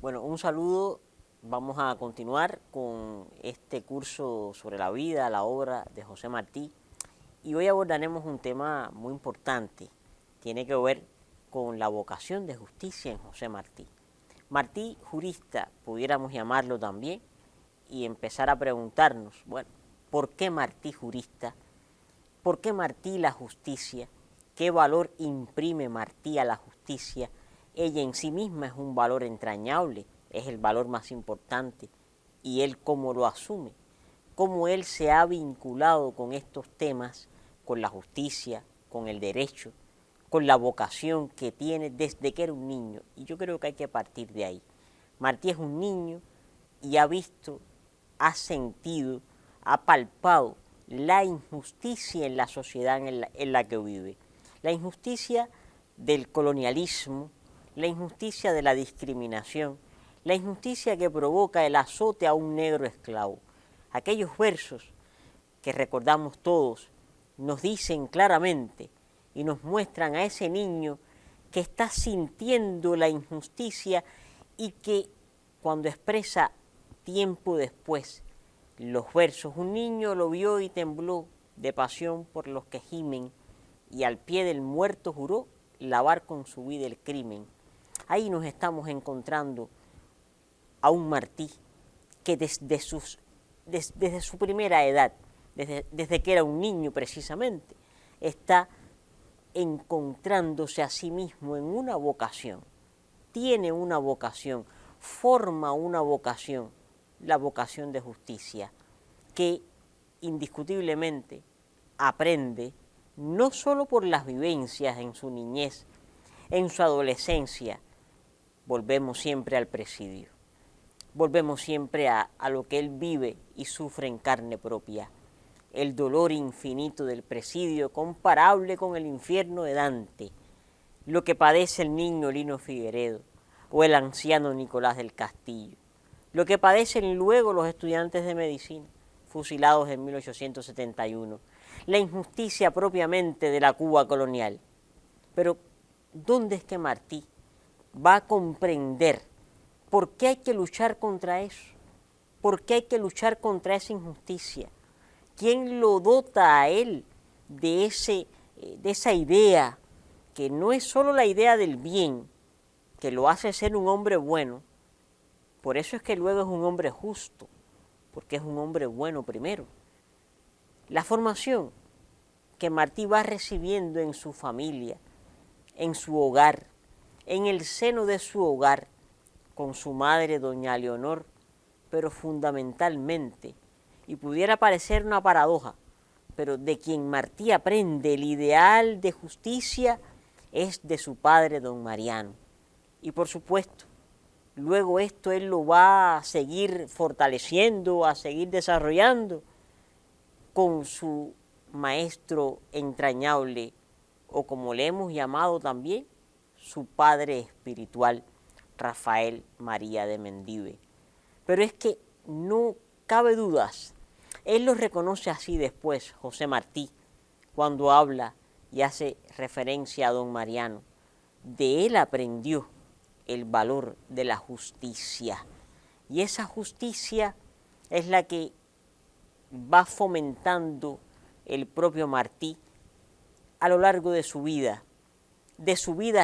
Bueno, un saludo. Vamos a continuar con este curso sobre la vida, la obra de José Martí. Y hoy abordaremos un tema muy importante. Tiene que ver con la vocación de justicia en José Martí. Martí, jurista, pudiéramos llamarlo también, y empezar a preguntarnos, bueno, ¿por qué Martí jurista? ¿Por qué Martí la justicia? ¿Qué valor imprime Martí a la justicia? Ella en sí misma es un valor entrañable, es el valor más importante. ¿Y él cómo lo asume? ¿Cómo él se ha vinculado con estos temas, con la justicia, con el derecho, con la vocación que tiene desde que era un niño? Y yo creo que hay que partir de ahí. Martí es un niño y ha visto, ha sentido, ha palpado la injusticia en la sociedad en la que vive. La injusticia del colonialismo, la injusticia de la discriminación, la injusticia que provoca el azote a un negro esclavo. Aquellos versos que recordamos todos nos dicen claramente y nos muestran a ese niño que está sintiendo la injusticia y que cuando expresa tiempo después los versos, un niño lo vio y tembló de pasión por los que gimen y al pie del muerto juró lavar con su vida el crimen. Ahí nos estamos encontrando a un Martí que desde su primera edad, desde que era un niño precisamente, está encontrándose a sí mismo en una vocación, tiene una vocación, forma una vocación, la vocación de justicia, que indiscutiblemente aprende no solo por las vivencias en su niñez, en su adolescencia. Volvemos siempre al presidio, volvemos siempre a lo que él vive y sufre en carne propia. El dolor infinito del presidio, comparable con el infierno de Dante, lo que padece el niño Lino Figueredo o el anciano Nicolás del Castillo, lo que padecen luego los estudiantes de medicina, fusilados en 1871, la injusticia propiamente de la Cuba colonial. Pero, ¿dónde es que Martí va a comprender por qué hay que luchar contra eso? ¿Por qué hay que luchar contra esa injusticia? ¿Quién lo dota a él de esa idea, que no es solo la idea del bien, que lo hace ser un hombre bueno? Por eso es que luego es un hombre justo, porque es un hombre bueno primero. La formación que Martí va recibiendo en su familia, en su hogar, en el seno de su hogar, con su madre, doña Leonor, pero fundamentalmente, y pudiera parecer una paradoja, pero de quien Martí aprende el ideal de justicia es de su padre, don Mariano. Y por supuesto, luego esto él lo va a seguir fortaleciendo, a seguir desarrollando con su maestro entrañable, o como le hemos llamado también, su padre espiritual, Rafael María de Mendive. Pero es que no cabe dudas, él lo reconoce así después, José Martí, cuando habla y hace referencia a don Mariano. De él aprendió el valor de la justicia. Y esa justicia es la que va fomentando el propio Martí a lo largo de su vida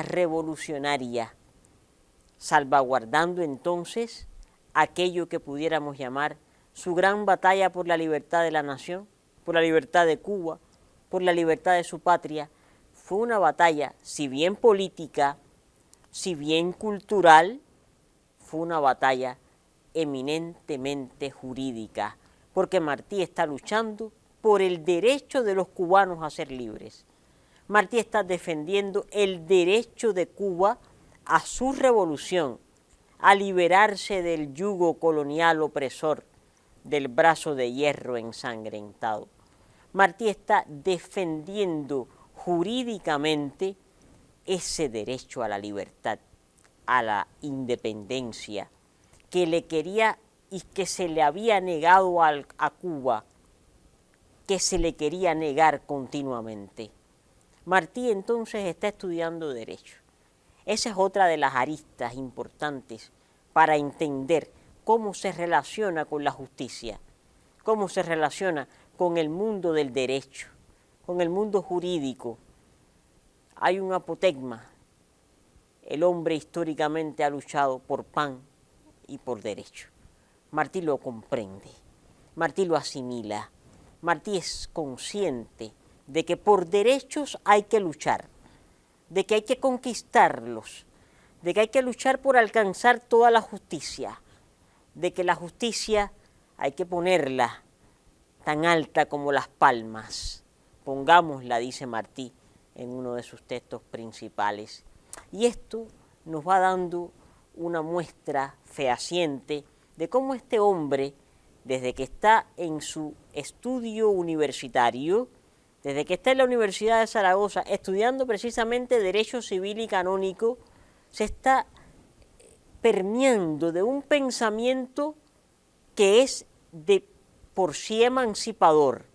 revolucionaria, salvaguardando entonces aquello que pudiéramos llamar su gran batalla por la libertad de la nación, por la libertad de Cuba, por la libertad de su patria. Fue una batalla, si bien política, si bien cultural, fue una batalla eminentemente jurídica, porque Martí está luchando por el derecho de los cubanos a ser libres. Martí está defendiendo el derecho de Cuba a su revolución, a liberarse del yugo colonial opresor, del brazo de hierro ensangrentado. Martí está defendiendo jurídicamente ese derecho a la libertad, a la independencia, que le quería y que se le había negado a Cuba, que se le quería negar continuamente. Martí entonces está estudiando Derecho. Esa es otra de las aristas importantes para entender cómo se relaciona con la justicia, cómo se relaciona con el mundo del derecho, con el mundo jurídico. Hay un apotegma. El hombre históricamente ha luchado por pan y por derecho. Martí lo comprende, Martí lo asimila, Martí es consciente de que por derechos hay que luchar, de que hay que conquistarlos, de que hay que luchar por alcanzar toda la justicia, de que la justicia hay que ponerla tan alta como las palmas. Pongámosla, dice Martí en uno de sus textos principales. Y esto nos va dando una muestra fehaciente de cómo este hombre, desde que está en su estudio universitario, desde que está en la Universidad de Zaragoza, estudiando precisamente Derecho Civil y Canónico, se está permeando de un pensamiento que es de por sí emancipador,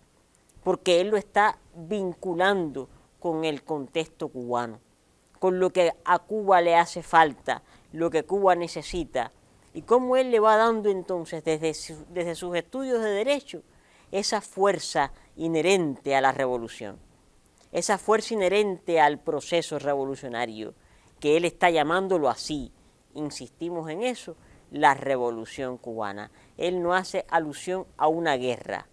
porque él lo está vinculando con el contexto cubano, con lo que a Cuba le hace falta, lo que Cuba necesita, y cómo él le va dando entonces desde sus estudios de derecho esa fuerza inherente a la revolución, esa fuerza inherente al proceso revolucionario, que él está llamándolo así, insistimos en eso, la revolución cubana. Él no hace alusión a una guerra,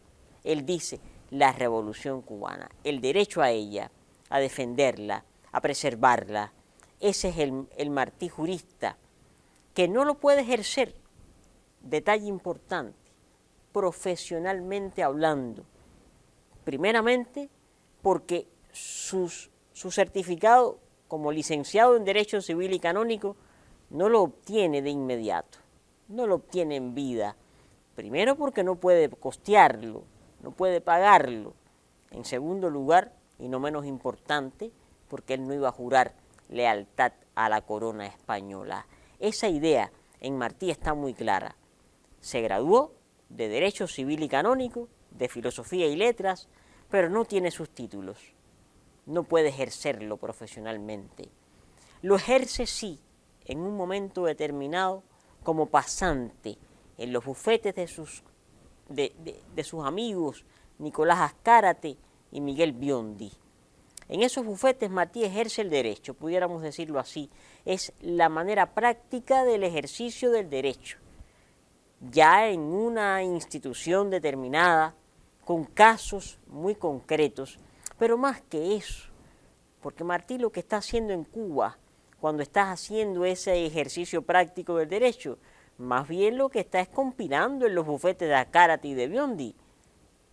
él dice la revolución cubana, el derecho a ella, a defenderla, a preservarla. Ese es el Martí jurista, que no lo puede ejercer, detalle importante, profesionalmente hablando. Primeramente, porque su certificado como licenciado en Derecho Civil y Canónico no lo obtiene de inmediato, no lo obtiene en vida. Primero, porque no puede costearlo, no puede pagarlo. En segundo lugar, y no menos importante, porque él no iba a jurar lealtad a la corona española. Esa idea en Martí está muy clara. Se graduó de Derecho Civil y Canónico, de Filosofía y Letras, pero no tiene sus títulos. No puede ejercerlo profesionalmente. Lo ejerce sí, en un momento determinado, como pasante en los bufetes de sus amigos Nicolás Azcárate y Miguel Biondi. En esos bufetes Martí ejerce el derecho, pudiéramos decirlo así. Es la manera práctica del ejercicio del derecho. Ya en una institución determinada, con casos muy concretos, pero más que eso, porque Martí lo que está haciendo en Cuba, cuando estás haciendo ese ejercicio práctico del derecho, más bien lo que está es compilando en los bufetes de Azcárate y de Biondi.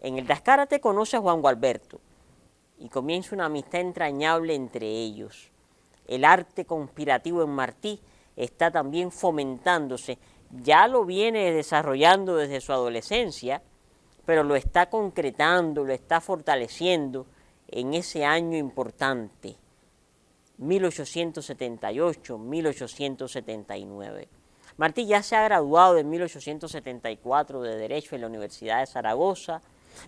En el de Azcárate conoce a Juan Gualberto y comienza una amistad entrañable entre ellos. El arte conspirativo en Martí está también fomentándose, ya lo viene desarrollando desde su adolescencia, pero lo está concretando, lo está fortaleciendo en ese año importante, 1878, 1879. Martí ya se ha graduado en 1874 de Derecho en la Universidad de Zaragoza.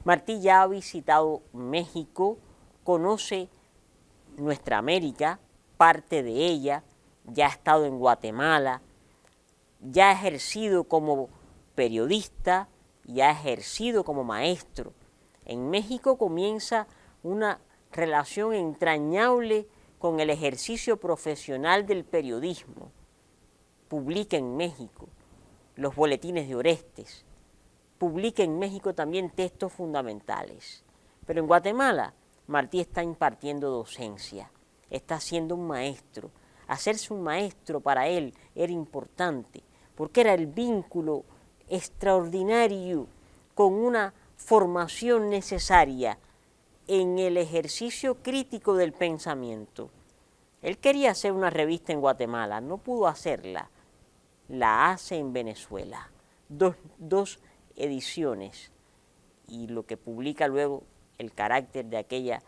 Martí ya ha visitado México, conoce nuestra América, parte de ella, ya ha estado en Guatemala, ya ha ejercido como periodista y ha ejercido como maestro. En México comienza una relación entrañable con el ejercicio profesional del periodismo. Publica en México los boletines de Orestes, publica en México también textos fundamentales. Pero en Guatemala, Martí está impartiendo docencia, está siendo un maestro. Hacerse un maestro para él era importante, porque era el vínculo extraordinario con una formación necesaria en el ejercicio crítico del pensamiento. Él quería hacer una revista en Guatemala, no pudo hacerla, la hace en Venezuela, dos ediciones, y lo que publica luego, el carácter de aquella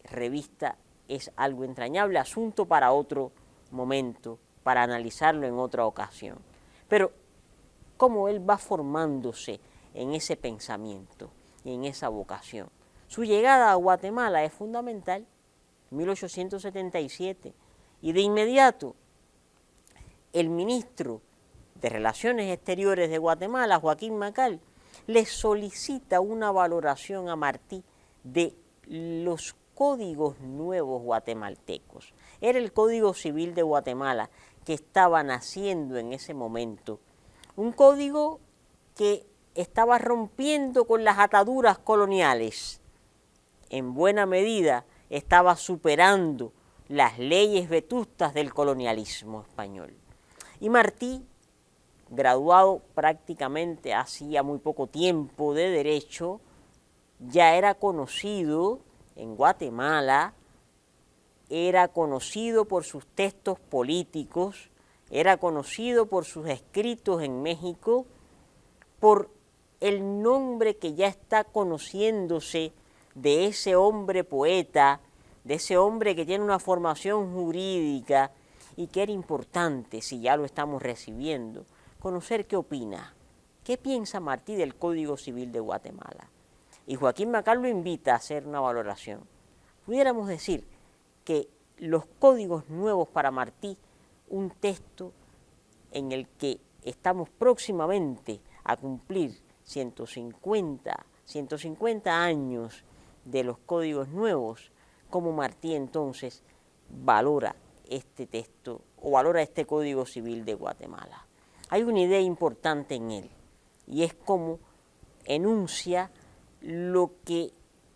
revista es algo entrañable, asunto para otro momento, para analizarlo en otra ocasión. Pero cómo él va formándose en ese pensamiento y en esa vocación. Su llegada a Guatemala es fundamental, 1877, y de inmediato el ministro de Relaciones Exteriores de Guatemala, Joaquín Macal, le solicita una valoración a Martí de los códigos nuevos guatemaltecos. Era el Código Civil de Guatemala que estaba naciendo en ese momento. Un código que estaba rompiendo con las ataduras coloniales. En buena medida estaba superando las leyes vetustas del colonialismo español. Y Martí, graduado prácticamente hacía muy poco tiempo de Derecho, ya era conocido en Guatemala, era conocido por sus textos políticos, era conocido por sus escritos en México, por el nombre que ya está conociéndose de ese hombre poeta, de ese hombre que tiene una formación jurídica y que era importante, si ya lo estamos recibiendo, conocer qué opina, qué piensa Martí del Código Civil de Guatemala. Y Joaquín Macal lo invita a hacer una valoración. Pudiéramos decir que los códigos nuevos para Martí, un texto en el que estamos próximamente a cumplir 150 años de los códigos nuevos, como Martí entonces valora este texto o valora este Código Civil de Guatemala. Hay una idea importante en él y es cómo enuncia lo que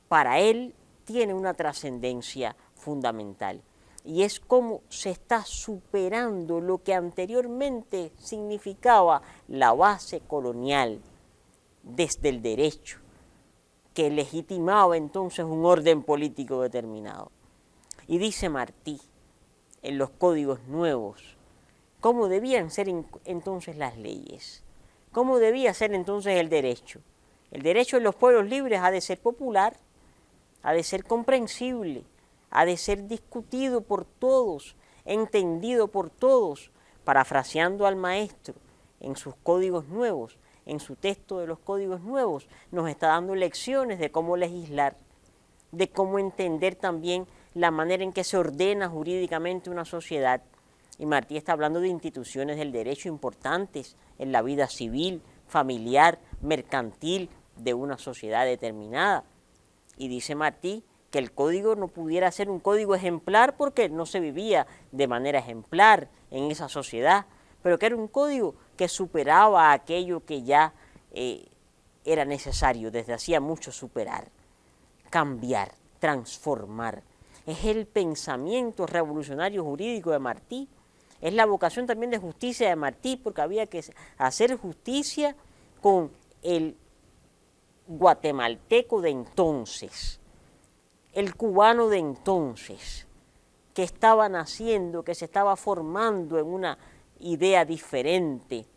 para él tiene una trascendencia fundamental y es cómo se está superando lo que anteriormente significaba la base colonial desde el derecho, que legitimaba entonces un orden político determinado. Y dice Martí, en los códigos nuevos, cómo debían ser entonces las leyes, cómo debía ser entonces el derecho. El derecho de los pueblos libres ha de ser popular, ha de ser comprensible, ha de ser discutido por todos, entendido por todos, parafraseando al maestro en sus códigos nuevos, en su texto de los códigos nuevos, nos está dando lecciones de cómo legislar, de cómo entender también la manera en que se ordena jurídicamente una sociedad. Y Martí está hablando de instituciones del derecho importantes en la vida civil, familiar, mercantil de una sociedad determinada. Y dice Martí que el código no pudiera ser un código ejemplar porque no se vivía de manera ejemplar en esa sociedad, pero que era un código que superaba aquello que ya era necesario desde hacía mucho superar, cambiar, transformar. Es el pensamiento revolucionario jurídico de Martí, es la vocación también de justicia de Martí, porque había que hacer justicia con el guatemalteco de entonces, el cubano de entonces, que estaba naciendo, que se estaba formando en una idea diferente,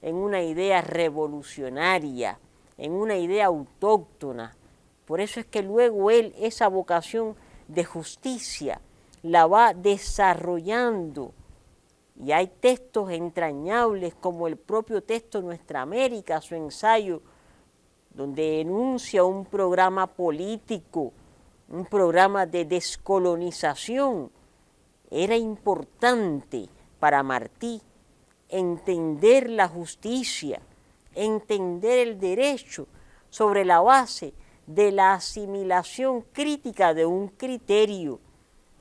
en una idea revolucionaria, en una idea autóctona. Por eso es que luego él esa vocación de justicia la va desarrollando. Y hay textos entrañables como el propio texto Nuestra América, su ensayo, donde enuncia un programa político, un programa de descolonización. Era importante para Martí entender la justicia, entender el derecho sobre la base de la asimilación crítica de un criterio,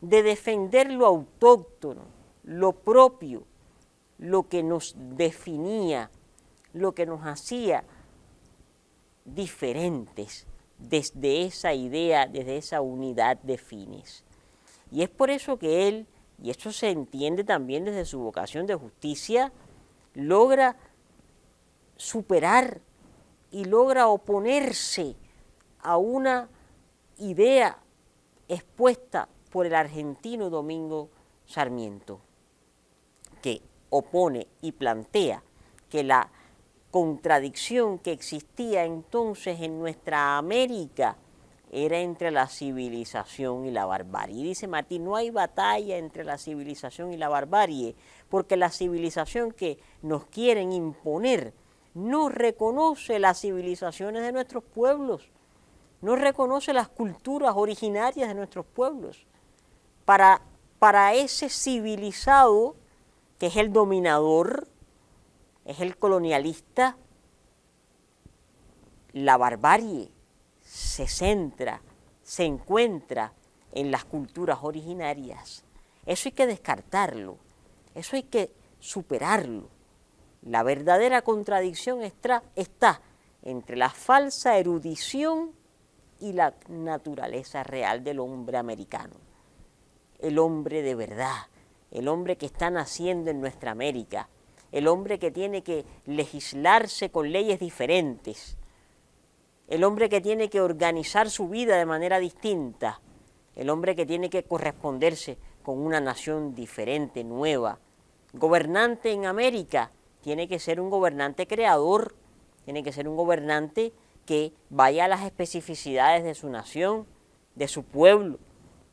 de defender lo autóctono, lo propio, lo que nos definía, lo que nos hacía diferentes desde esa idea, desde esa unidad de fines. Y es por eso que él, y esto se entiende también desde su vocación de justicia, logra superar y logra oponerse a una idea expuesta por el argentino Domingo Sarmiento, que opone y plantea que la contradicción que existía entonces en nuestra América era entre la civilización y la barbarie. Y dice Martí, no hay batalla entre la civilización y la barbarie, porque la civilización que nos quieren imponer no reconoce las civilizaciones de nuestros pueblos, no reconoce las culturas originarias de nuestros pueblos. Para ese civilizado, que es el dominador, es el colonialista, la barbarie se centra, se encuentra en las culturas originarias. Eso hay que descartarlo, eso hay que superarlo. La verdadera contradicción está entre la falsa erudición y la naturaleza real del hombre americano. El hombre de verdad, el hombre que está naciendo en nuestra América, el hombre que tiene que legislarse con leyes diferentes, el hombre que tiene que organizar su vida de manera distinta, el hombre que tiene que corresponderse con una nación diferente, nueva. Gobernante en América tiene que ser un gobernante creador, tiene que ser un gobernante que vaya a las especificidades de su nación, de su pueblo,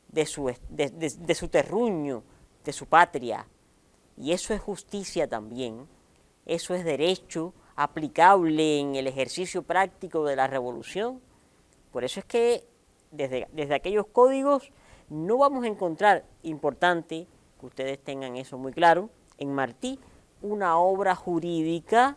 de su terruño, de su patria. Y eso es justicia también, eso es derecho aplicable en el ejercicio práctico de la revolución. Por eso es que desde aquellos códigos no vamos a encontrar, importante que ustedes tengan eso muy claro, en Martí una obra jurídica,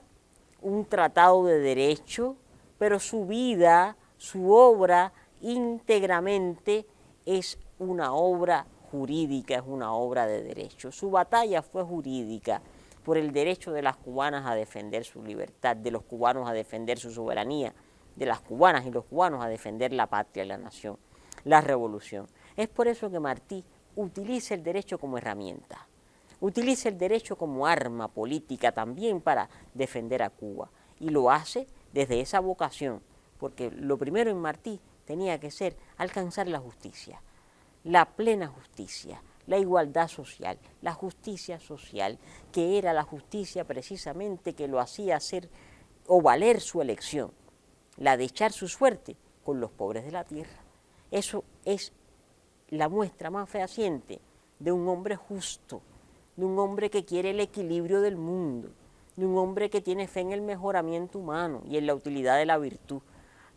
un tratado de derecho, pero su vida, su obra íntegramente es una obra jurídica, es una obra de derecho. Su batalla fue jurídica por el derecho de las cubanas a defender su libertad, de los cubanos a defender su soberanía, de las cubanas y los cubanos a defender la patria y la nación, la revolución. Es por eso que Martí utiliza el derecho como herramienta, utiliza el derecho como arma política también para defender a Cuba, y lo hace desde esa vocación, porque lo primero en Martí tenía que ser alcanzar la justicia, la plena justicia, la igualdad social, la justicia social, que era la justicia precisamente que lo hacía hacer o valer su elección, la de echar su suerte con los pobres de la tierra. Eso es la muestra más fehaciente de un hombre justo, de un hombre que quiere el equilibrio del mundo, de un hombre que tiene fe en el mejoramiento humano y en la utilidad de la virtud,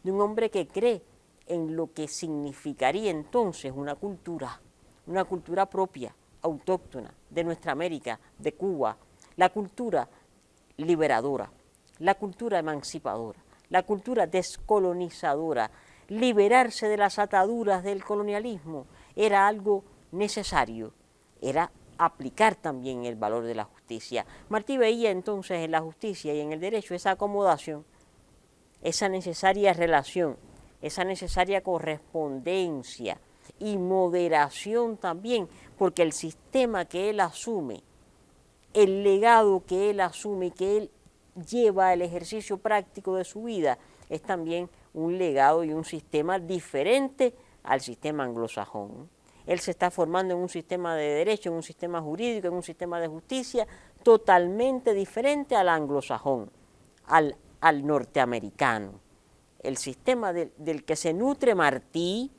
de un hombre que cree en lo que significaría entonces una cultura propia, autóctona, de nuestra América, de Cuba, la cultura liberadora, la cultura emancipadora, la cultura descolonizadora. Liberarse de las ataduras del colonialismo era algo necesario, era aplicar también el valor de la justicia. Martí veía entonces en la justicia y en el derecho esa acomodación, esa necesaria relación, esa necesaria correspondencia y moderación también, porque el sistema que él asume, el legado que él asume y que él lleva al ejercicio práctico de su vida, es también un legado y un sistema diferente al sistema anglosajón. Él se está formando en un sistema de derecho, en un sistema jurídico, en un sistema de justicia totalmente diferente al anglosajón, al norteamericano. El sistema del que se nutre Martí,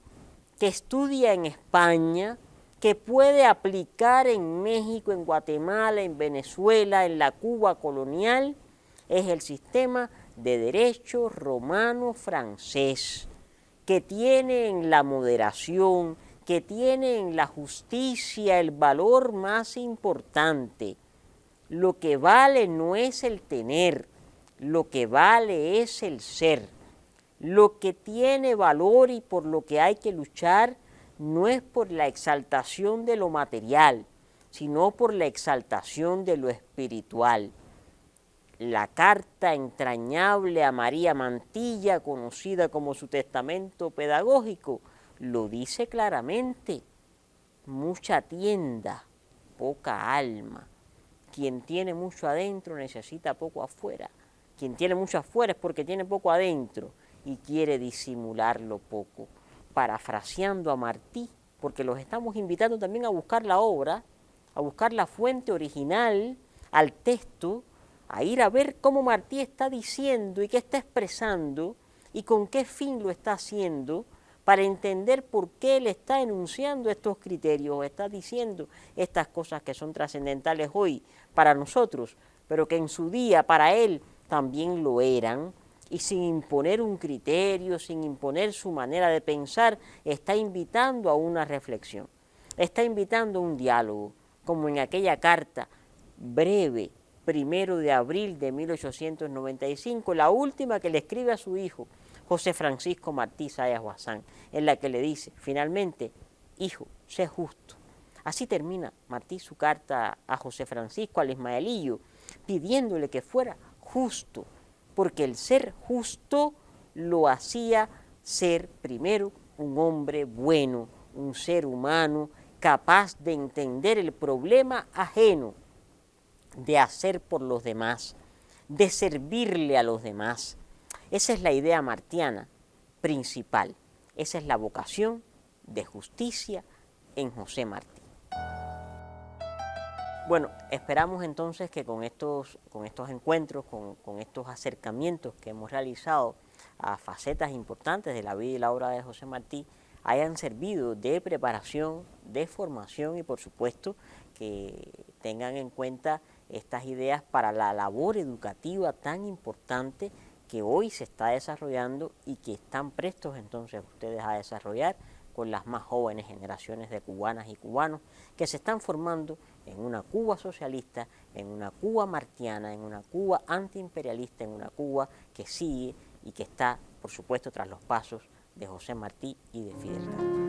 que estudia en España, que puede aplicar en México, en Guatemala, en Venezuela, en la Cuba colonial, es el sistema de derecho romano francés, que tiene en la moderación, que tiene en la justicia el valor más importante. Lo que vale no es el tener, lo que vale es el ser. Lo que tiene valor y por lo que hay que luchar no es por la exaltación de lo material, sino por la exaltación de lo espiritual. La carta entrañable a María Mantilla, conocida como su testamento pedagógico, lo dice claramente. Mucha tienda, poca alma. Quien tiene mucho adentro necesita poco afuera. Quien tiene mucho afuera es porque tiene poco adentro y quiere disimularlo poco. Parafraseando a Martí, porque los estamos invitando también a buscar la obra, a buscar la fuente original, al texto, a ir a ver cómo Martí está diciendo y qué está expresando y con qué fin lo está haciendo, para entender por qué él está enunciando estos criterios, está diciendo estas cosas que son trascendentales hoy para nosotros, pero que en su día para él también lo eran, y sin imponer un criterio, sin imponer su manera de pensar, está invitando a una reflexión, está invitando a un diálogo, como en aquella carta breve, 1 de abril de 1895, la última que le escribe a su hijo, José Francisco Martí Zayas Bazán, en la que le dice, finalmente, hijo, sé justo. Así termina Martí su carta a José Francisco, al Ismaelillo, pidiéndole que fuera justo, porque el ser justo lo hacía ser primero un hombre bueno, un ser humano capaz de entender el problema ajeno, de hacer por los demás, de servirle a los demás. Esa es la idea martiana principal, esa es la vocación de justicia en José Martí. Bueno, esperamos entonces que con estos encuentros, con estos acercamientos que hemos realizado a facetas importantes de la vida y la obra de José Martí, hayan servido de preparación, de formación y por supuesto que tengan en cuenta estas ideas para la labor educativa tan importante que hoy se está desarrollando y que están prestos entonces ustedes a desarrollar con las más jóvenes generaciones de cubanas y cubanos que se están formando en una Cuba socialista, en una Cuba martiana, en una Cuba antiimperialista, en una Cuba que sigue y que está, por supuesto, tras los pasos de José Martí y de Fidel Castro.